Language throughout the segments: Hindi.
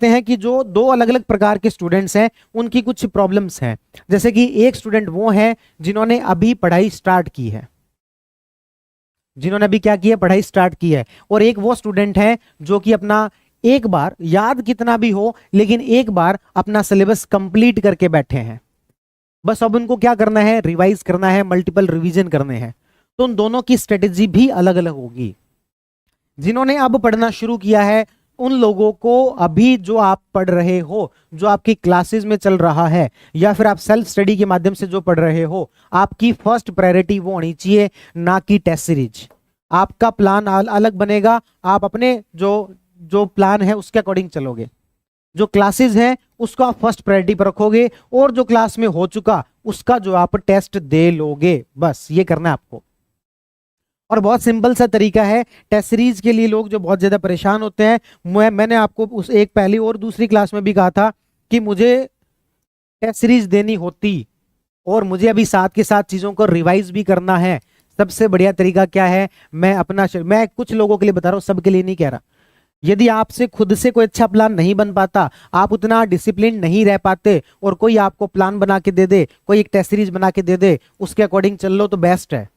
सकते हैं कि जो दो अलग अलग प्रकार के स्टूडेंट्स हैं उनकी कुछ प्रॉब्लम्स हैं। जैसे कि एक स्टूडेंट वो है जिन्होंने अभी पढ़ाई स्टार्ट की है, जिन्होंने अभी क्या किया, पढ़ाई स्टार्ट की है, और एक वो स्टूडेंट है जो कि अपना एक बार, याद कितना भी हो लेकिन एक बार अपना सिलेबस कंप्लीट करके बैठे हैं, बस अब उनको क्या करना है, रिवाइज करना है, मल्टीपल रिवीजन करने हैं। तो उन दोनों की स्ट्रेटेजी भी अलग अलग होगी। जिन्होंने अब पढ़ना शुरू किया है उन लोगों को अभी जो आप पढ़ रहे हो, जो आपकी क्लासेस में चल रहा है या फिर आप सेल्फ स्टडी के माध्यम से जो पढ़ रहे हो, आपकी फर्स्ट प्रायोरिटी वो होनी चाहिए, ना कि टेस्ट सीरीज। आपका प्लान अलग बनेगा, आप अपने जो जो प्लान है उसके अकॉर्डिंग चलोगे। जो क्लासेस हैं उसको आप फर्स्ट प्रायोरिटी पर रखोगे और जो क्लास में हो चुका उसका जो आप टेस्ट दे लोगे, बस ये करना है आपको। और बहुत सिंपल सा तरीका है टेस्ट सीरीज के लिए। लोग जो बहुत ज्यादा परेशान होते हैं, मैंने आपको उस एक पहली और दूसरी क्लास में भी कहा था कि मुझे टेस्ट सीरीज देनी होती और मुझे अभी साथ के साथ चीजों को रिवाइज भी करना है। सबसे बढ़िया तरीका क्या है, मैं कुछ लोगों के लिए बता रहा हूं, सबके लिए नहीं कह रहा। यदि आपसे खुद से कोई अच्छा प्लान नहीं बन पाता, आप उतना डिसिप्लिन नहीं रह पाते और कोई आपको प्लान बना के दे दे, कोई एक टेस्ट सीरीज बना के दे दे, उसके अकॉर्डिंग चल लो तो बेस्ट है,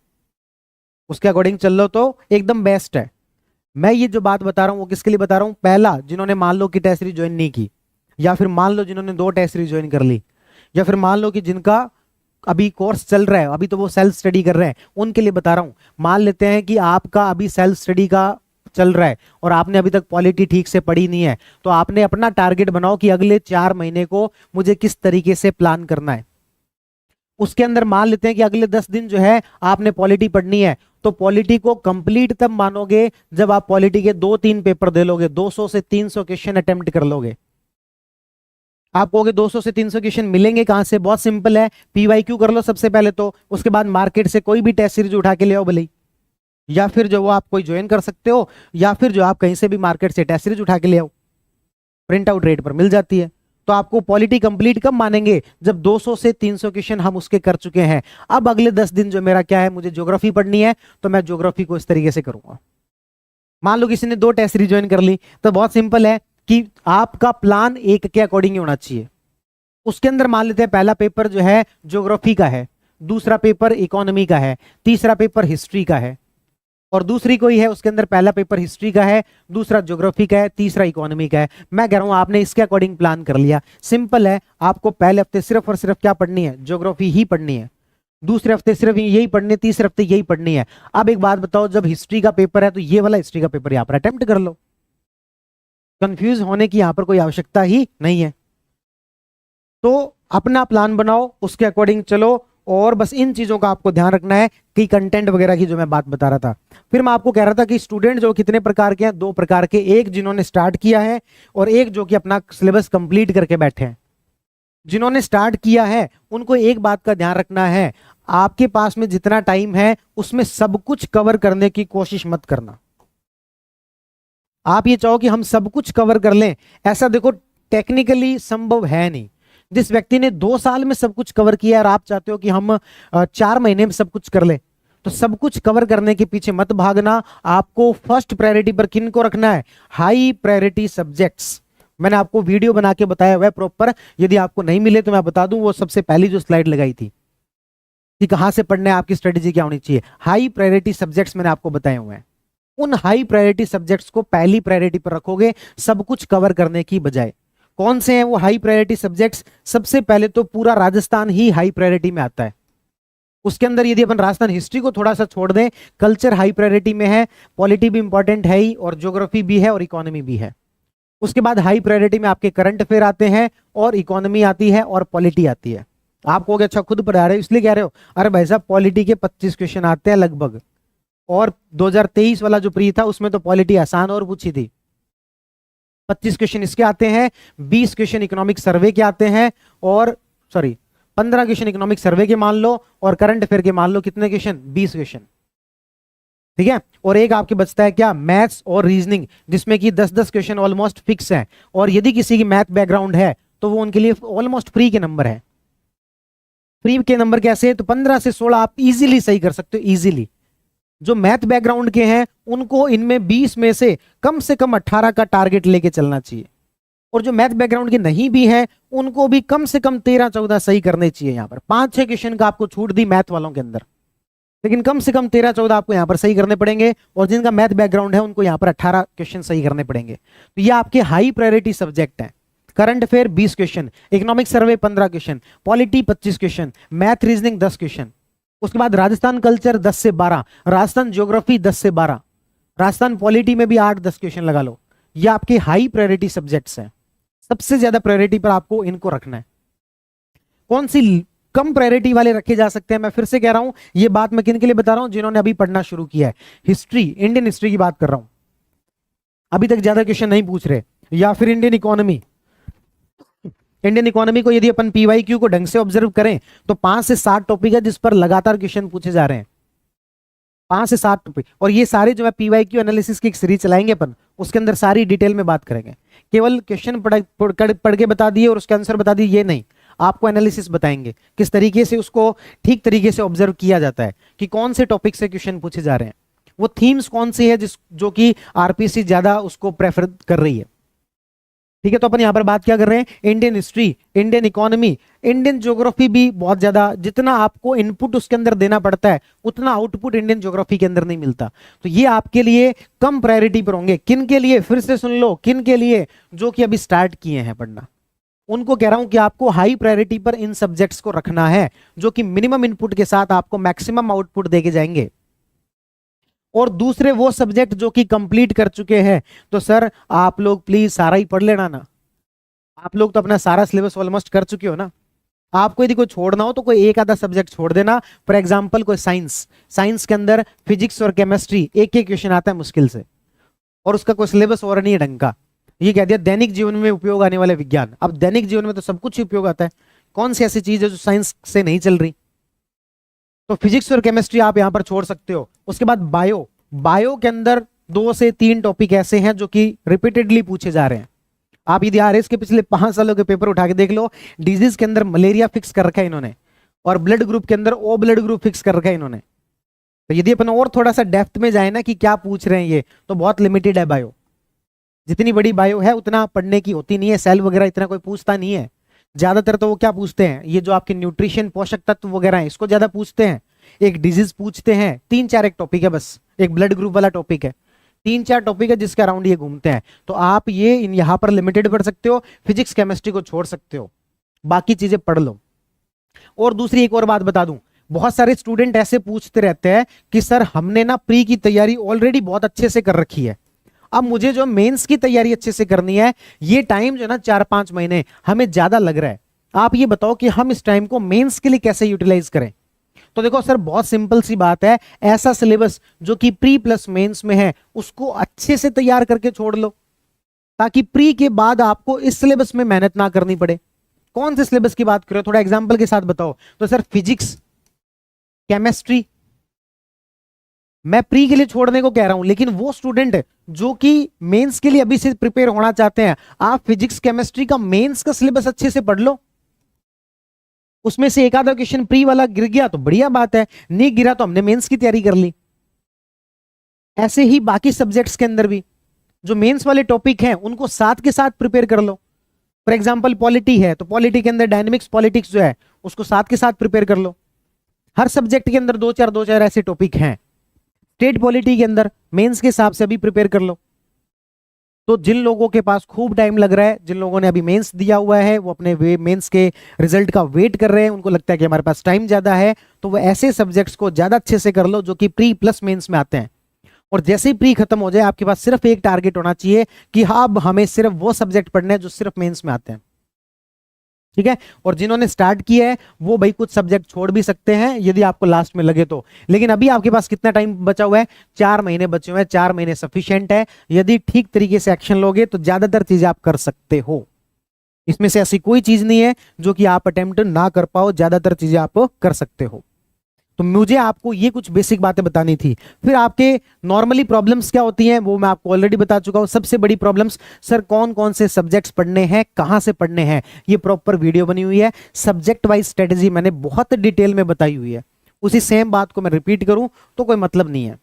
उसके अकॉर्डिंग चल लो तो एकदम बेस्ट है। मैं ये जो बात बता रहा हूं वो किसके लिए बता रहा हूं, पहला जिन्होंने मान लो कि टेस्ट सीरीज ज्वाइन नहीं की, या फिर मान लो जिन्होंने 2 टेस्ट सीरीज ज्वाइन कर ली, या फिर मान लो कि जिनका अभी कोर्स चल रहा है, अभी तो वो सेल्फ स्टडी कर रहे हैं, उनके लिए बता रहा हूं। मान लेते हैं कि आपका अभी सेल्फ स्टडी का चल रहा है और आपने अभी तक पॉलिटी ठीक से पढ़ी नहीं है, तो आपने अपना टारगेट बनाओ कि अगले 4 महीने को मुझे किस तरीके से प्लान करना है। उसके अंदर मान लेते हैं कि अगले 10 दिन जो है आपने पॉलिटी पढ़नी है, तो पॉलिटी को कंप्लीट तब मानोगे जब आप पॉलिटी के 2-3 पेपर दे लोगे, 200 से 300 क्वेश्चन अटेम्प्ट कर लोगे। आप कहोगे 200 से 300 क्वेश्चन मिलेंगे कहां से, बहुत सिंपल है, पीवाईक्यू कर लो सबसे पहले तो, उसके बाद मार्केट से कोई भी टेस्ट सीरीज उठा के ले आओ भले, या फिर जो वो आप कोई ज्वाइन कर सकते हो, या फिर जो आप कहीं से भी मार्केट से टेस्ट सीरीज उठा के ले आओ, प्रिंट आउट रेट पर मिल जाती है। तो आपको पॉलिटी कंप्लीट कब मानेंगे, जब 200 से 300 क्वेश्चन हम उसके कर चुके हैं। अब अगले 10 दिन जो मेरा क्या है, मुझे ज्योग्राफी पढ़नी है, तो मैं ज्योग्राफी को इस तरीके से करूंगा। मान लो किसी ने 2 टेस्ट सीरीज ज्वाइन कर ली, तो बहुत सिंपल है कि आपका प्लान एक के अकॉर्डिंग होना चाहिए। उसके अंदर मान लेते हैं पहला पेपर जो है ज्योग्राफी का है, दूसरा पेपर इकोनॉमी का है, तीसरा पेपर हिस्ट्री का है, और दूसरी कोई है उसके अंदर पहला पेपर हिस्ट्री का है, दूसरा ज्योग्राफी का है, तीसरा इकोनॉमी का है। मैं कह रहा हूं आपने इसके अकॉर्डिंग प्लान कर लिया, सिंपल है। आपको पहले हफ्ते सिर्फ और सिर्फ क्या पढ़नी है, ज्योग्राफी ही पढ़नी है, दूसरे हफ्ते सिर्फ यही पढ़नी है, तीसरे हफ्ते यही पढ़नी है। अब एक बात बताओ, जब हिस्ट्री का पेपर है तो ये वाला हिस्ट्री का पेपर यहां पर अटेम्प्ट कर लो, कंफ्यूज होने की यहां पर कोई आवश्यकता ही नहीं है। तो अपना प्लान बनाओ, उसके अकॉर्डिंग चलो, और बस इन चीजों का आपको ध्यान रखना है कि कंटेंट वगैरह की जो मैं बात बता रहा था। फिर मैं आपको कह रहा था कि स्टूडेंट जो कितने प्रकार के हैं, 2 प्रकार के, एक जिन्होंने स्टार्ट किया है और एक जो कि अपना सिलेबस कंप्लीट करके बैठे हैं। जिन्होंने स्टार्ट किया है उनको एक बात का ध्यान रखना है, आपके पास में जितना टाइम है उसमें सब कुछ कवर करने की कोशिश मत करना। आप ये चाहो कि हम सब कुछ कवर कर लें, ऐसा देखो टेक्निकली संभव है नहीं। जिस व्यक्ति ने 2 साल में सब कुछ कवर किया और आप चाहते हो कि हम 4 महीने में सब कुछ कर ले, तो सब कुछ कवर करने के पीछे मत भागना। आपको फर्स्ट प्रायोरिटी पर किन को रखना है, हाई प्रायोरिटी सब्जेक्ट्स। मैंने आपको वीडियो बना के बताया हुआ है प्रॉपर, यदि आपको नहीं मिले तो मैं बता दूं, वो सबसे पहली जो स्लाइड लगाई थी कि कहां से पढ़ना है, आपकी स्ट्रेटेजी क्या होनी चाहिए। हाई प्रायोरिटी सब्जेक्ट्स मैंने आपको बताए हुए हैं, उन हाई प्रायोरिटी सब्जेक्ट्स को पहली प्रायोरिटी पर रखोगे सब कुछ कवर करने की बजाय। कौन से हैं वो हाई प्रायोरिटी सब्जेक्ट्स, सबसे पहले तो पूरा राजस्थान ही हाई प्रायोरिटी में आता है। उसके अंदर यदि अपन राजस्थान हिस्ट्री को थोड़ा सा छोड़ दें, कल्चर हाई प्रायोरिटी में है, पॉलिटी भी इंपॉर्टेंट है ही, और ज्योग्राफी भी है, और इकोनॉमी भी है। उसके बाद हाई प्रायोरिटी में आपके करंट अफेयर आते हैं, और इकोनॉमी आती है, और पॉलिटी आती है। आप कहोगे अच्छा खुद पढ़ा रहे हो इसलिए कह रहे हो, अरे भाई साहब पॉलिटी के 25 क्वेश्चन आते हैं लगभग, और 2023 वाला जो प्री था उसमें तो पॉलिटी आसान और पूछी थी। 25 क्वेश्चन इसके आते हैं, 20 क्वेश्चन इकोनॉमिक सर्वे के आते हैं, और 15 क्वेश्चन इकोनॉमिक सर्वे के मान लो, और करंट अफेयर के मान लो कितने क्वेश्चन, 20 क्वेश्चन, ठीक है। और एक आपके बचता है क्या, मैथ्स और रीजनिंग, जिसमें कि 10-10 क्वेश्चन ऑलमोस्ट फिक्स है, और यदि किसी की मैथ बैकग्राउंड है तो वो उनके लिए ऑलमोस्ट फ्री के नंबर है। फ्री के नंबर कैसे, तो 15 से 16 आप इजीली सही कर सकते हो, इजीली। जो मैथ बैकग्राउंड के हैं उनको इनमें 20 में से कम 18 का टारगेट लेके चलना चाहिए, और जो मैथ बैकग्राउंड के नहीं भी है उनको भी कम से कम 13-14 सही करने चाहिए। यहाँ पर 5-6 क्वेश्चन का आपको छूट दी मैथ वालों के अंदर, लेकिन कम से कम 13-14 आपको यहाँ पर सही करने पड़ेंगे, और जिनका मैथ बैकग्राउंड है उनको यहाँ पर 18 क्वेश्चन सही करने पड़ेंगे। तो ये आपके हाई प्रायोरिटी सब्जेक्ट हैं। Current affair 20 question, economic survey 15 question, polity 25 question, math reasoning 10 question, उसके बाद राजस्थान कल्चर 10 से 12, राजस्थान ज्योग्राफी 10 से 12, राजस्थान पॉलिटी में भी 8-10 क्वेश्चन लगा लो। ये आपके हाई प्रायोरिटी सब्जेक्ट्स हैं, सबसे ज्यादा प्रायोरिटी पर आपको इनको रखना है। कौन सी कम प्रायोरिटी वाले रखे जा सकते हैं, मैं फिर से कह रहा हूं, ये बात मैं किन के लिए बता रहा हूं, जिन्होंने अभी पढ़ना शुरू किया है। हिस्ट्री, इंडियन हिस्ट्री की बात कर रहा हूं, अभी तक ज्यादा क्वेश्चन नहीं पूछ रहे, या फिर इंडियन इकोनॉमी। इंडियन इकोनॉमी को यदि अपन पीवाईक्यू को ढंग से ऑब्जर्व करें तो 5 से 7 टॉपिक है जिस पर लगातार क्वेश्चन पूछे जा रहे हैं, 5 से 7 टॉपिक। और ये सारे जो है पीवाईक्यू एनालिसिस की एक सीरीज चलाएंगे अपन, उसके अंदर सारी डिटेल में बात करेंगे। केवल क्वेश्चन पढ़ के बता दिए और उसके आंसर बता दिए, ये नहीं, आपको एनालिसिस बताएंगे किस तरीके से उसको ठीक तरीके से ऑब्जर्व किया जाता है, कि कौन से टॉपिक से क्वेश्चन पूछे जा रहे हैं, वो थीम्स कौन सी है जो कि आरपीसी ज्यादा उसको प्रेफर कर रही है। ठीक है, तो अपन यहां पर बात क्या कर रहे हैं, Indian history, Indian economy, Indian geography भी बहुत ज्यादा, जितना आपको इनपुट उसके अंदर देना पड़ता है उतना आउटपुट इंडियन ज्योग्राफी के अंदर नहीं मिलता। तो ये आपके लिए कम प्रायोरिटी पर होंगे। किन के लिए, फिर से सुन लो, किन के लिए, जो कि अभी स्टार्ट किए हैं पढ़ना, उनको कह रहा हूं कि आपको हाई प्रायोरिटी पर इन सब्जेक्ट्स को रखना है, जो कि मिनिमम इनपुट के साथ आपको मैक्सिमम आउटपुट देके जाएंगे। और दूसरे वो सब्जेक्ट जो कि कंप्लीट कर चुके हैं, तो सर आप लोग प्लीज सारा ही पढ़ लेना ना, आप लोग तो अपना सारा सिलेबस ऑलमोस्ट कर चुके हो ना। आपको यदि कोई छोड़ना हो तो कोई एक आधा सब्जेक्ट छोड़ देना। फॉर एग्जांपल कोई साइंस के अंदर फिजिक्स और केमिस्ट्री एक एक क्वेश्चन आता है मुश्किल से, और उसका कोई सिलेबस और नहीं है ढंग का। ये कह दिया दैनिक जीवन में उपयोग आने वाले विज्ञान। अब दैनिक जीवन में तो सब कुछ उपयोग आता है, कौन सी ऐसी चीज है जो साइंस से नहीं चल रही। तो फिजिक्स और केमिस्ट्री आप यहां पर छोड़ सकते हो। उसके बाद बायो के अंदर 2 से 3 टॉपिक ऐसे हैं जो कि रिपीटेडली पूछे जा रहे हैं। आप यदि आरएस के पिछले 5 सालों के पेपर उठा के देख लो, डिजीज के अंदर मलेरिया फिक्स कर रखा है इन्होंने, और ब्लड ग्रुप के अंदर ओ ब्लड ग्रुप फिक्स कर रखा है इन्होंने। तो यदि अपन और थोड़ा सा डेप्थ में जाए ना कि क्या पूछ रहे हैं ये, तो बहुत लिमिटेड है बायो। जितनी बड़ी बायो है उतना पढ़ने की होती नहीं है, सेल वगैरह इतना कोई पूछता नहीं है। ज्यादातर तो वो क्या पूछते हैं, ये जो आपके न्यूट्रिशन पोषक तत्व वगैरह है इसको ज्यादा पूछते हैं, एक डिजीज पूछते हैं, 3-4 एक टॉपिक है बस, एक ब्लड ग्रुप वाला टॉपिक है, 3-4 टॉपिक है जिसके अराउंड ये घूमते हैं। तो आप ये यहाँ पर लिमिटेड पढ़ सकते हो, फिजिक्स केमिस्ट्री को छोड़ सकते हो, बाकी चीजें पढ़ लो। और दूसरी एक और बात बता दूं, बहुत सारे स्टूडेंट ऐसे पूछते रहते हैं कि सर हमने ना प्री की तैयारी ऑलरेडी बहुत अच्छे से कर रखी है, अब मुझे जो मेंस की तैयारी अच्छे से करनी है, ये टाइम जो ना 4-5 महीने हमें ज्यादा लग रहा है, आप ये बताओ कि हम इस टाइम को मेंस के लिए कैसे यूटिलाइज करें। तो देखो सर बहुत सिंपल सी बात है, ऐसा सिलेबस जो कि प्री प्लस मेंस में है उसको अच्छे से तैयार करके छोड़ लो, ताकि प्री के बाद आपको इस सिलेबस में मेहनत ना करनी पड़े। कौन से सिलेबस की बात करो, थोड़ा एग्जांपल के साथ बताओ। तो सर फिजिक्स केमिस्ट्री मैं प्री के लिए छोड़ने को कह रहा हूं, लेकिन वो स्टूडेंट जो कि मेंस के लिए अभी से प्रिपेयर होना चाहते हैं, आप फिजिक्स केमिस्ट्री का मेंस का सिलेबस अच्छे से पढ़ लो। उसमें से एक आधा क्वेश्चन प्री वाला गिर गया तो बढ़िया बात है, नहीं गिरा तो हमने मेंस की तैयारी कर ली। ऐसे ही बाकी सब्जेक्ट्स के अंदर भी जो मेंस वाले टॉपिक हैं उनको साथ के साथ प्रिपेयर कर लो। फॉर एग्जांपल पॉलिटी है तो पॉलिटी के अंदर डायनेमिक्स पॉलिटिक्स जो है उसको साथ के साथ प्रिपेयर कर लो। हर सब्जेक्ट के अंदर 2-4 ऐसे टॉपिक हैं। स्टेट पॉलिटी के अंदर मेंस के हिसाब से अभी प्रिपेयर कर लो। तो जिन लोगों के पास खूब टाइम लग रहा है, जिन लोगों ने अभी मेंस दिया हुआ है, वो अपने मेंस के रिजल्ट का वेट कर रहे हैं, उनको लगता है कि हमारे पास टाइम ज्यादा है, तो वो ऐसे सब्जेक्ट्स को ज्यादा अच्छे से कर लो जो कि प्री प्लस मेंस में आते हैं। और जैसे ही प्री खत्म हो जाए आपके पास सिर्फ एक टारगेट होना चाहिए कि हाँ अब हमें सिर्फ वो सब्जेक्ट पढ़ने हैं जो सिर्फ मेंस में आते हैं। ठीक है, और जिन्होंने स्टार्ट किया है वो भाई कुछ सब्जेक्ट छोड़ भी सकते हैं यदि आपको लास्ट में लगे तो। लेकिन अभी आपके पास कितना टाइम बचा हुआ है, 4 महीने बचे हुए हैं, 4 महीने सफिशिएंट है। यदि ठीक तरीके से एक्शन लोगे तो ज्यादातर चीजें आप कर सकते हो। इसमें से ऐसी कोई चीज नहीं है जो कि आप अटेम्प्ट ना कर पाओ, ज्यादातर चीजें आप कर सकते हो। तो मुझे आपको ये कुछ बेसिक बातें बतानी थी। फिर आपके नॉर्मली प्रॉब्लम्स क्या होती हैं वो मैं आपको ऑलरेडी बता चुका हूं। सबसे बड़ी प्रॉब्लम्स, सर कौन कौन से सब्जेक्ट्स पढ़ने हैं, कहां से पढ़ने हैं, ये प्रॉपर वीडियो बनी हुई है। सब्जेक्ट वाइज स्ट्रेटेजी मैंने बहुत डिटेल में बताई हुई है। उसी सेम बात को मैं रिपीट करूं तो कोई मतलब नहीं है।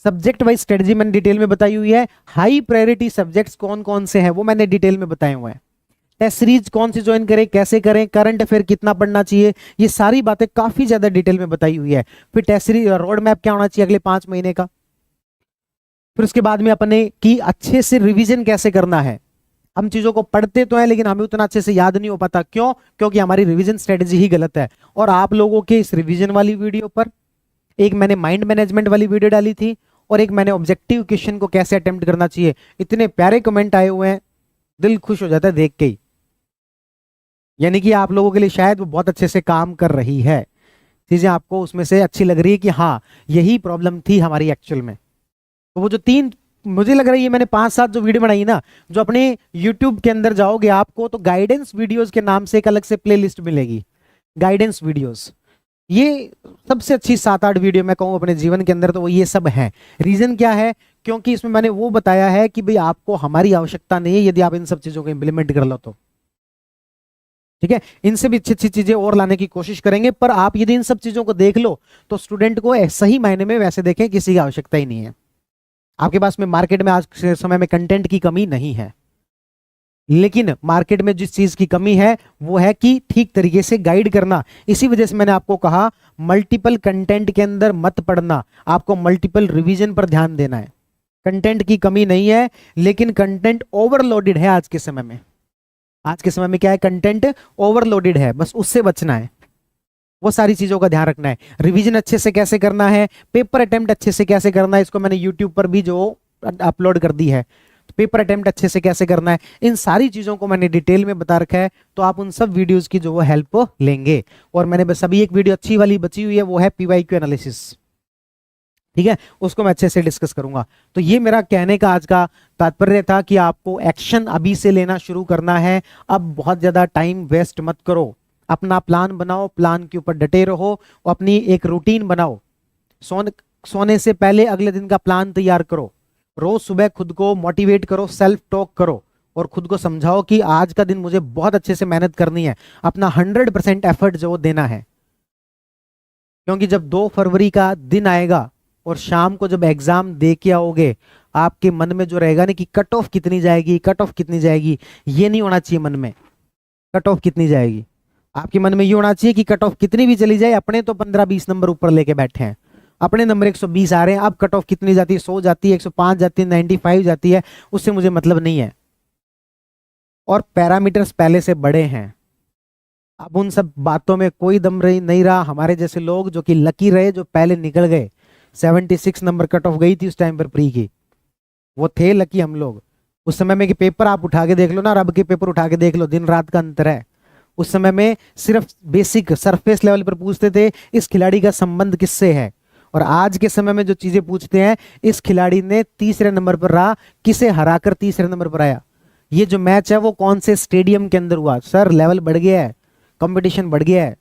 सब्जेक्ट वाइज स्ट्रेटजी मैंने डिटेल में बताई हुई है। हाई प्रायोरिटी सब्जेक्ट्स कौन कौन से हैं वो मैंने डिटेल में बताए हुए हैं। टेस्ट सीरीज कौन सी ज्वाइन करें, कैसे करें, करंट अफेयर कितना पढ़ना चाहिए, ये सारी बातें काफी ज्यादा डिटेल में बताई हुई है। फिर टेस्ट सीरीज रोड मैप क्या होना चाहिए अगले 5 महीने का। फिर उसके बाद में अपने की अच्छे से रिवीजन कैसे करना है। हम चीजों को पढ़ते तो हैं लेकिन हमें उतना अच्छे से याद नहीं हो पाता, क्यों? क्योंकि हमारी रिवीजन स्ट्रेटजी ही गलत है। और आप लोगों के इस रिवीजन वाली वीडियो पर एक मैंने माइंड मैनेजमेंट वाली वीडियो डाली थी और एक मैंने ऑब्जेक्टिव क्वेश्चन को कैसे अटेम्प्ट करना चाहिए। इतने प्यारे कमेंट आए हुए हैं, दिल खुश हो जाता है देख के ही। यानी कि आप लोगों के लिए शायद वो बहुत अच्छे से काम कर रही है, चीजें आपको उसमें से अच्छी लग रही है कि हाँ यही प्रॉब्लम थी हमारी एक्चुअल में। तो वो जो 3 मुझे लग रहा है ये मैंने 5-7 जो वीडियो बनाई ना, जो अपने YouTube के अंदर जाओगे आपको तो गाइडेंस वीडियोस के नाम से एक अलग से प्लेलिस्ट मिलेगी, गाइडेंस वीडियोस। ये सबसे अच्छी 7-8 वीडियो मैं कहूँ अपने जीवन के अंदर तो वो ये सब हैं। रीजन क्या है? क्योंकि इसमें मैंने वो बताया है कि भाई आपको हमारी आवश्यकता नहीं है यदि आप इन सब चीजों को इंप्लीमेंट कर लो तो, ठीक है। इनसे भी अच्छी अच्छी चीजें और लाने की कोशिश करेंगे, पर आप यदि इन सब चीजों को देख लो तो स्टूडेंट को सही मायने में वैसे देखें किसी की आवश्यकता ही नहीं है। आपके पास में मार्केट में आज के समय में कंटेंट की कमी नहीं है, लेकिन मार्केट में जिस चीज की कमी है वो है कि ठीक तरीके से गाइड करना। इसी वजह से मैंने आपको कहा मल्टीपल कंटेंट के अंदर मत पढ़ना, आपको मल्टीपल रिवीजन पर ध्यान देना है। कंटेंट की कमी नहीं है लेकिन कंटेंट ओवरलोडेड है आज के समय में। आज के समय में क्या है? कंटेंट ओवरलोडेड है, बस उससे बचना है। वो सारी चीजों का ध्यान रखना है। रिवीजन अच्छे से कैसे करना है, पेपर अटेम्प्ट अच्छे से कैसे करना है, इसको मैंने यूट्यूब पर भी जो अपलोड कर दी है। तो पेपर अटेम्प्ट अच्छे से कैसे करना है, इन सारी चीजों को मैंने डिटेल में बता रखा है। तो आप उन सब वीडियोस की जो वो हेल्प लेंगे। और मैंने बस अभी एक वीडियो अच्छी वाली बची हुई है, वो है PYQ एनालिसिस, ठीक है, उसको मैं अच्छे से डिस्कस करूंगा। तो ये मेरा कहने का आज का तात्पर्य था कि आपको एक्शन अभी से लेना शुरू करना है। अब बहुत ज्यादा टाइम वेस्ट मत करो, अपना प्लान बनाओ, प्लान के ऊपर डटे रहो, अपनी एक रूटीन बनाओ। सोने से पहले अगले दिन का प्लान तैयार करो। रोज सुबह खुद को मोटिवेट करो, सेल्फ टॉक करो और खुद को समझाओ कि आज का दिन मुझे बहुत अच्छे से मेहनत करनी है, अपना 100% एफर्ट जो देना है। क्योंकि जब 2 फरवरी का दिन आएगा और शाम को जब एग्जाम दे के आओगे, आपके मन में जो रहेगा ना कि कट ऑफ कितनी जाएगी, कट ऑफ कितनी जाएगी, ये नहीं होना चाहिए मन में। कट ऑफ कितनी जाएगी आपके मन में ये होना चाहिए कि कट ऑफ कितनी भी चली जाए, अपने तो 15-20 नंबर ऊपर लेके बैठे हैं, अपने नंबर 120 आ रहे हैं। अब कट ऑफ कितनी जाती है, 100 जाती है, 105 जाती है, 95 जाती है, उससे मुझे मतलब नहीं है। और पैरामीटर्स पहले से बड़े हैं, अब उन सब बातों में कोई दम नहीं रहा। हमारे जैसे लोग जो कि लकी रहे, जो पहले निकल गए, 76 नंबर कट ऑफ गई थी उस टाइम पर प्री की, वो थे लकी हम लोग। उस समय में कि पेपर आप उठा के देख लो ना, रब के पेपर उठा के देख लो, दिन रात का अंतर है। उस समय में सिर्फ बेसिक सरफेस लेवल पर पूछते थे इस खिलाड़ी का संबंध किससे है, और आज के समय में जो चीजें पूछते हैं, इस खिलाड़ी ने तीसरे नंबर पर रहा, किसे हराकर तीसरे नंबर पर आया, ये जो मैच है वो कौन से स्टेडियम के अंदर हुआ। सर लेवल बढ़ गया है, कंपटीशन बढ़ गया है,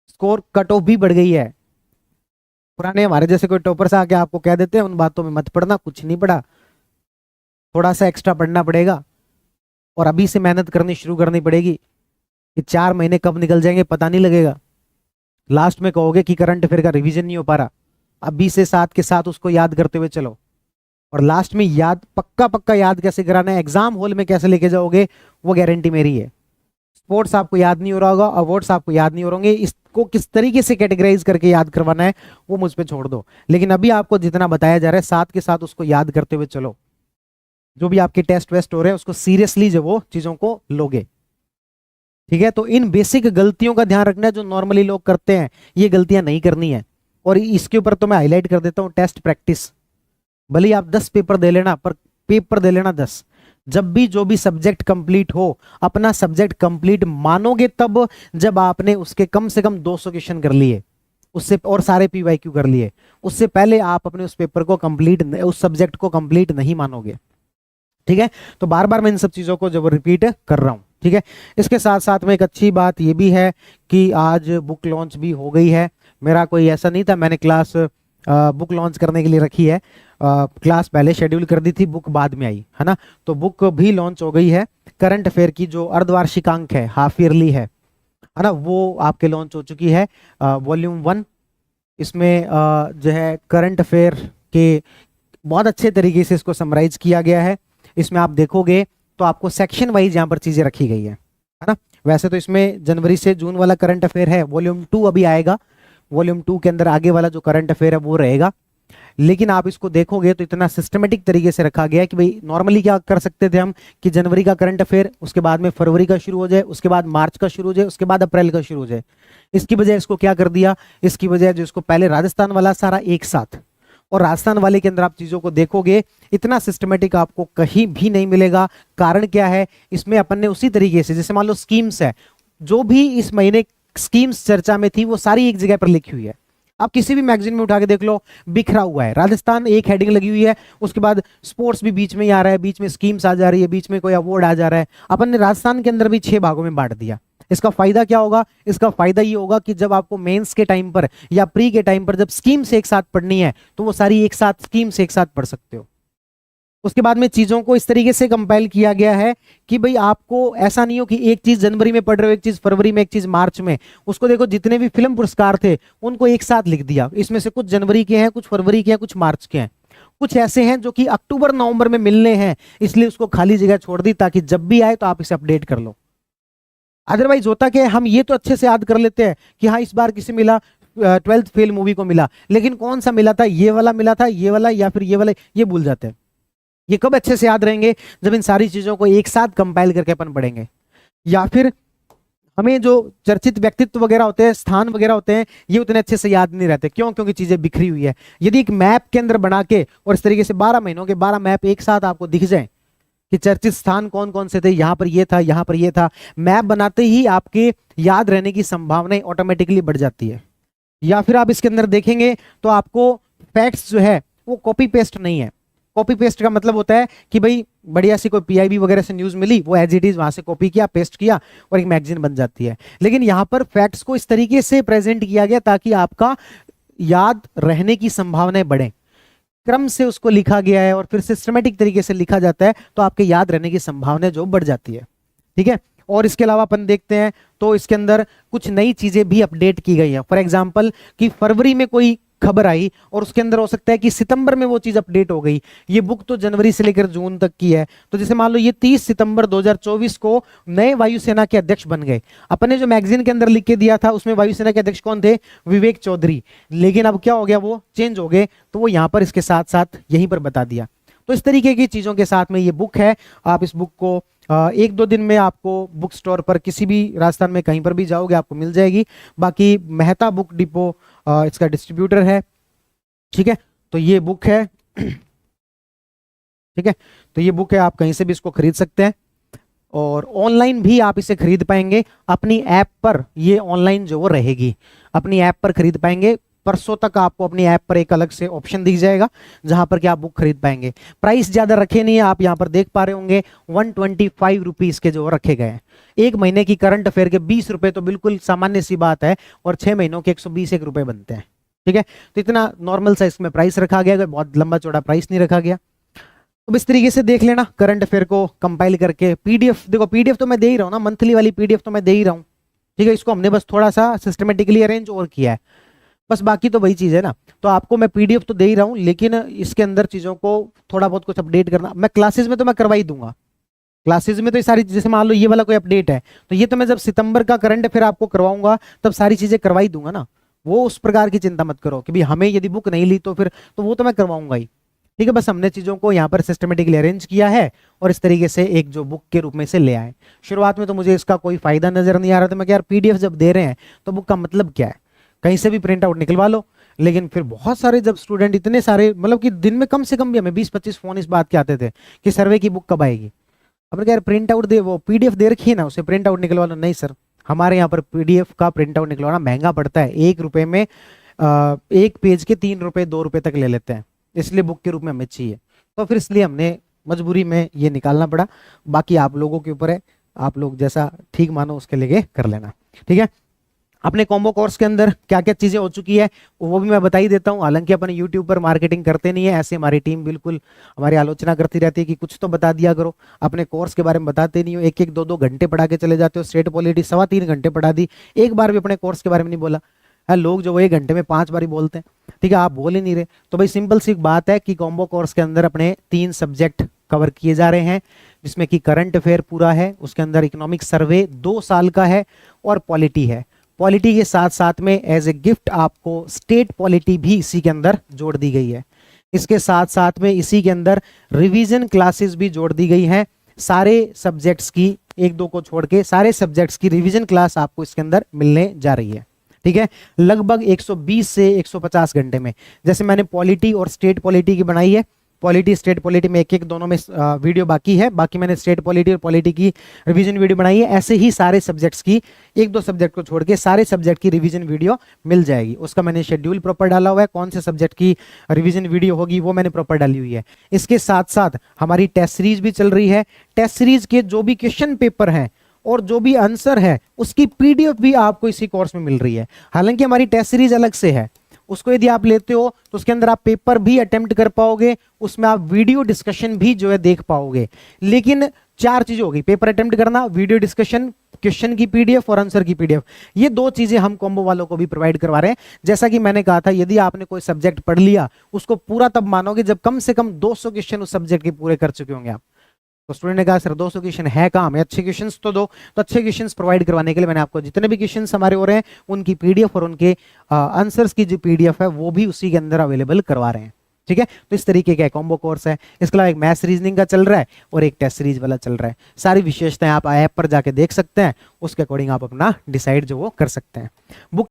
स्कोर कट ऑफ भी बढ़ गई है। पुराने हमारे जैसे कोई टॉपर्स आके आपको कह देते हैं उन बातों में मत पढ़ना, कुछ नहीं पढ़ा, थोड़ा सा एक्स्ट्रा पढ़ना पड़ेगा और अभी से मेहनत करनी शुरू करनी पड़ेगी। कि 4 महीने कब निकल जाएंगे पता नहीं लगेगा। लास्ट में कहोगे कि करंट अफेयर का रिवीजन नहीं हो पा रहा, अभी से साथ के साथ उसको याद करते हुए चलो। और लास्ट में याद पक्का पक्का याद कैसे कराना है, एग्जाम हॉल में कैसे लेके जाओगे, वो गारंटी मेरी है। स्पोर्ट्स आपको याद नहीं हो रहा होगा, अवार्ड्स आपको याद नहीं हो होंगे, इसको किस तरीके से कैटेगराइज करके याद करवाना है वो मुझ पे छोड़ दो। लेकिन अभी आपको जितना बताया जा रहा है साथ के साथ उसको याद करते हुए चलो। जो भी आपके टेस्ट वेस्ट हो रहे हैं उसको सीरियसली जो वो चीजों को लोगे, ठीक है। तो इन बेसिक गलतियों का ध्यान रखना है जो नॉर्मली लोग करते हैं, ये गलतियां नहीं करनी है। और इसके ऊपर तो मैं हाईलाइट कर देता हूं टेस्ट प्रैक्टिस। भले आप 10 पेपर दे लेना, पर पेपर दे लेना 10। जब भी जो भी सब्जेक्ट कंप्लीट हो, अपना सब्जेक्ट कंप्लीट मानोगे तब जब आपने उसके कम से कम 200 क्वेश्चन कर लिए, उससे और सारे PYQ कर लिए। उससे पहले आप अपने उस पेपर को कंप्लीट, उस सब्जेक्ट को कंप्लीट नहीं मानोगे, ठीक है। तो बार बार मैं इन सब चीजों को जब रिपीट कर रहा हूं, ठीक है। इसके साथ साथ में एक अच्छी बात ये भी है कि आज बुक लॉन्च भी हो गई है। मेरा कोई ऐसा नहीं था, मैंने क्लास बुक लॉन्च करने के लिए रखी है, क्लास पहले शेड्यूल कर दी थी, बुक बाद में आई, है ना। तो बुक भी लॉन्च हो गई है। करंट अफेयर की जो अर्धवार्षिकांक है, हाफ ईयरली है ना, वो आपके लॉन्च हो चुकी है, वॉल्यूम 1। इसमें जो है करंट अफेयर कि बहुत अच्छे तरीके से इसको समराइज किया गया है। इसमें आप देखोगे तो आपको सेक्शन वाइज यहाँ पर चीजें रखी गई है ना। वैसे तो इसमें जनवरी से जून वाला करंट अफेयर है, वॉल्यूम 2 अभी आएगा, वॉल्यूम 2 के अंदर आगे वाला जो करंट अफेयर है वो रहेगा। लेकिन आप इसको देखोगे तो इतना सिस्टमेटिक तरीके से रखा गया है कि भाई नॉर्मली क्या कर सकते थे हम कि जनवरी का करंट अफेयर, उसके बाद में फरवरी का शुरू हो जाए, उसके बाद मार्च का शुरू हो जाए, उसके बाद अप्रैल का शुरू हो जाए। इसकी बजाय इसको क्या कर दिया, इसकी बजाय जो इसको पहले राजस्थान वाला सारा एक साथ, और राजस्थान वाले के अंदर आप चीजों को देखोगे इतना सिस्टमेटिक आपको कहीं भी नहीं मिलेगा। कारण क्या है, इसमें अपन ने उसी तरीके से, जैसे मान लो स्कीम्स है, जो भी इस महीने स्कीम्स चर्चा में थी वो सारी एक जगह पर लिखी हुई है। आप किसी भी मैगजीन में उठा के देख लो, बिखरा हुआ है, राजस्थान एक हेडिंग लगी हुई है, उसके बाद स्पोर्ट्स भी बीच में ही आ रहा है, बीच में स्कीम्स आ जा रही है, बीच में कोई अवार्ड आ जा रहा है। अपन ने राजस्थान के अंदर भी 6 भागों में बांट दिया। इसका फायदा क्या होगा, इसका फायदा ये होगा कि जब आपको मेंस के टाइम पर या प्री के टाइम पर जब स्कीम्स एक साथ पढ़नी है तो वो सारी एक साथ स्कीम्स एक साथ पढ़ सकते हो। उसके बाद में चीजों को इस तरीके से कंपाइल किया गया है कि भाई आपको ऐसा नहीं हो कि एक चीज जनवरी में पढ़ रहे हो, एक चीज फरवरी में, एक चीज मार्च में। उसको देखो, जितने भी फिल्म पुरस्कार थे उनको एक साथ लिख दिया। इसमें से कुछ जनवरी के हैं, कुछ फरवरी के हैं, कुछ मार्च के हैं, कुछ ऐसे हैं जो कि अक्टूबर नवंबर में मिलने हैं, इसलिए उसको खाली जगह छोड़ दी ताकि जब भी आए तो आप इसे अपडेट कर लो। अदरवाइज होता कि हम ये तो अच्छे से याद कर लेते हैं कि हाँ इस बार किसे मिला, 12th फेल मूवी को मिला, लेकिन कौन सा मिला था, ये वाला मिला था, ये वाला या फिर ये वाला, ये भूल जाते हैं। ये कब अच्छे से याद रहेंगे, जब इन सारी चीजों को एक साथ कंपाइल करके अपन पढ़ेंगे। या फिर हमें जो चर्चित व्यक्तित्व वगैरह होते हैं, स्थान वगैरह होते हैं, ये उतने अच्छे से याद नहीं रहते। क्यों? क्योंकि चीजें बिखरी हुई है। यदि एक मैप के अंदर बना के और इस तरीके से 12 महीनों के 12 मैप एक साथ आपको दिख जाए कि चर्चित स्थान कौन कौन से थे, यहां पर ये था, यहां पर ये था, मैप बनाते ही आपके याद रहने की संभावना ऑटोमेटिकली बढ़ जाती है। या फिर आप इसके अंदर देखेंगे तो आपको फैक्ट्स जो है वो कॉपी पेस्ट नहीं है। कॉपी पेस्ट का मतलब होता है कि भाई बढ़िया सी कोई पीआईबी वगैरह से न्यूज मिली, वो एज इट इज वहां से कॉपी किया, पेस्ट किया और एक मैगजीन बन जाती है। लेकिन यहां पर फैक्ट्स को इस तरीके से प्रेजेंट किया गया ताकि आपका याद रहने की संभावनाएं बढ़े। क्रम से उसको लिखा गया है और फिर सिस्टमेटिक तरीके से लिखा जाता है तो आपके याद रहने की संभावना जो बढ़ जाती है। ठीक है। और इसके अलावा अपन देखते हैं तो इसके अंदर कुछ नई चीजें भी अपडेट की गई है। फॉर एग्जांपल कि फरवरी में कोई खबर आई और उसके अंदर हो सकता है कि सितंबर में वो चीज अपडेट हो गई। ये बुक तो जनवरी से लेकर जून तक की है, तो जैसे मान लो ये 30 सितंबर 2024 को नए वायुसेना के अध्यक्ष बन गए। अपने जो मैगजीन के अंदर लिख के दिया था उसमें वायुसेना के अध्यक्ष कौन थे, विवेक चौधरी, लेकिन अब क्या हो गया, वो चेंज हो गए, तो वो यहाँ पर इसके साथ साथ यहीं पर बता दिया। तो इस तरीके की चीजों के साथ में ये बुक है। आप इस बुक को 1-2 दिन में आपको बुक स्टोर पर किसी भी राजस्थान में कहीं पर भी जाओगे आपको मिल जाएगी। बाकी मेहता बुक डिपो इसका डिस्ट्रीब्यूटर है। ठीक है, तो ये बुक है। ठीक है, तो ये बुक है, आप कहीं से भी इसको खरीद सकते हैं और ऑनलाइन भी आप इसे खरीद पाएंगे। अपनी ऐप पर ये ऑनलाइन जो वो रहेगी, अपनी ऐप पर खरीद पाएंगे। परसों तक आपको अपनी ऐप पर एक अलग से ऑप्शन दिख जाएगा जहां पर कि आप बुक खरीद पाएंगे। प्राइस ज्यादा रखे नहीं है, आप यहां पर देख पा रहे होंगे 125 रुपीज के जो रखे गए हैं। एक महीने की करंट अफेयर के 20 रुपए तो बिल्कुल सामान्य सी बात है और 6 महीनों के 120 रुपए बनते हैं। ठीक है, तो इतना नॉर्मल सा इसमें प्राइस रखा गया, बहुत लंबा चौड़ा प्राइस नहीं रखा गया। तो इस तरीके से देख लेना करंट अफेयर को कंपाइल करके। पीडीएफ देखो, पीडीएफ तो मैं दे ही रहा हूँ ना, मंथली वाली पीडीएफ तो मैं दे ही रहा हूँ। ठीक है, इसको हमने बस थोड़ा सा सिस्टमेटिकली अरेंज और किया है, बस बाकी तो वही चीज है ना। तो आपको मैं पीडीएफ तो दे ही रहा हूँ, लेकिन इसके अंदर चीजों को थोड़ा बहुत कुछ अपडेट करना मैं क्लासेस में तो मैं करवा ही दूंगा। क्लासेस में तो ये सारी, जैसे मान लो ये वाला कोई अपडेट है तो ये तो मैं जब सितंबर का करंट अफेयर आपको करवाऊंगा तब सारी चीजें करवा ही दूंगा ना। वो उस प्रकार की चिंता मत करो कि भाई हमें यदि बुक नहीं ली तो फिर तो वो तो मैं करवाऊंगा ही। ठीक है, बस हमने चीजों को यहाँ पर सिस्टमेटिकली अरेंज किया है और इस तरीके से एक जो बुक के रूप में से ले आए। शुरुआत में तो मुझे इसका कोई फायदा नजर नहीं आ रहा था, मैं यार पीडीएफ जब दे रहे हैं तो बुक का मतलब क्या है, कहीं से भी प्रिंट आउट निकलवा लो। लेकिन फिर बहुत सारे जब स्टूडेंट इतने सारे, मतलब कि दिन में कम से कम भी हमें 20-25 फोन इस बात के आते थे कि सर्वे की बुक कब आएगी। अब यार प्रिंट आउट दे, वो पीडीएफ दे रखी है ना, उसे प्रिंट आउट निकलवा लो। नहीं सर, हमारे यहाँ पर पीडीएफ का प्रिंट आउट निकलवाना महंगा पड़ता है। 1 रुपए में 1 पेज के 3 रुपए 2 रुपए तक ले लेते हैं, इसलिए बुक के रूप में हमें चाहिए। तो फिर इसलिए हमने मजबूरी में ये निकालना पड़ा। बाकी आप लोगों के ऊपर है, आप लोग जैसा ठीक मानो उसके लिए कर लेना। ठीक है, अपने कॉम्बो कोर्स के अंदर क्या क्या चीजें हो चुकी है वो भी मैं बता ही देता हूँ। हालांकि अपन यूट्यूब पर मार्केटिंग करते नहीं है, ऐसे हमारी टीम बिल्कुल हमारी आलोचना करती रहती है कि कुछ तो बता दिया करो। अपने कोर्स के बारे में बताते नहीं हो, 1-1, 2-2 घंटे पढ़ा के चले जाते हो। स्टेट पॉलिटी 3.25 घंटे पढ़ा दी, एक बार भी अपने कोर्स के बारे में नहीं बोला। है, लोग जो वो 1 घंटे में 5 बारी बोलते हैं, ठीक है, आप बोल ही नहीं रहे। तो भाई सिंपल सी बात है कि कॉम्बो कोर्स के अंदर अपने 3 सब्जेक्ट कवर किए जा रहे हैं, जिसमें कि करंट अफेयर पूरा है, उसके अंदर इकोनॉमिक सर्वे 2 साल का है, और पॉलिटी है। पॉलिटी के साथ साथ में एज ए गिफ्ट आपको स्टेट पॉलिटी भी इसी के अंदर जोड़ दी गई है। इसके साथ साथ में इसी के अंदर रिवीजन क्लासेस भी जोड़ दी गई हैं। सारे सब्जेक्ट्स की, 1-2 को छोड़ के सारे सब्जेक्ट्स की रिवीजन क्लास आपको इसके अंदर मिलने जा रही है, ठीक है, लगभग 120 से 150 घंटे में। जैसे मैंने पॉलिटी और स्टेट पॉलिटी की बनाई है, पॉलिटी स्टेट पॉलिटी में एक दोनों में वीडियो बाकी है, बाकी मैंने स्टेट पॉलिटी और पॉलिटी की रिवीजन वीडियो बनाई है। ऐसे ही सारे सब्जेक्ट्स की, 1-2 सब्जेक्ट को छोड़ के सारे सब्जेक्ट की रिवीजन वीडियो मिल जाएगी। उसका मैंने शेड्यूल प्रॉपर डाला हुआ है, कौन से सब्जेक्ट की रिवीजन वीडियो होगी वो मैंने प्रॉपर डाली हुई है। इसके साथ साथ हमारी टेस्ट सीरीज भी चल रही है। टेस्ट सीरीज के जो भी क्वेश्चन पेपर हैं और जो भी आंसर है उसकी पीडीएफ भी आपको इसी कोर्स में मिल रही है। हालांकि हमारी टेस्ट सीरीज अलग से है, उसको यदि आप लेते हो तो उसके अंदर आप पेपर भी अटेम्प्ट कर पाओगे, उसमें आप वीडियो डिस्कशन भी जो है देख पाओगे। लेकिन 4 चीजें होगी, पेपर अटेम्प्ट करना, वीडियो डिस्कशन, क्वेश्चन की पीडीएफ और आंसर की पीडीएफ। ये 2 चीजें हम कॉम्बो वालों को भी प्रोवाइड करवा रहे हैं। जैसा कि मैंने कहा था, यदि आपने कोई सब्जेक्ट पढ़ लिया उसको पूरा तब मानोगे जब कम से कम 200 क्वेश्चन उस सब्जेक्ट के पूरे कर चुके होंगे आप। तो स्टूडेंट ने कहा सर 200 क्वेश्चन है कहाँ में, अच्छे क्वेश्चंस तो दो। तो अच्छे क्वेश्चंस प्रोवाइड करवाने के लिए मैंने आपको जितने भी क्वेश्चंस हमारे हो रहे हैं उनकी पीडीएफ और उनके आंसर्स की जो पीडीएफ है वो भी उसी के अंदर अवेलेबल करवा रहे हैं, ठीक है। तो इस तरीके का कॉम्बो कोर्स है। इसके अलावा एक मैथ्स रीजनिंग का चल रहा है और एक टेस्ट सीरीज वाला चल रहा है। सारी विशेषताएं आप ऐप पर जाके देख सकते हैं, उसके अकॉर्डिंग आप अपना डिसाइड जो वो कर सकते हैं। बुक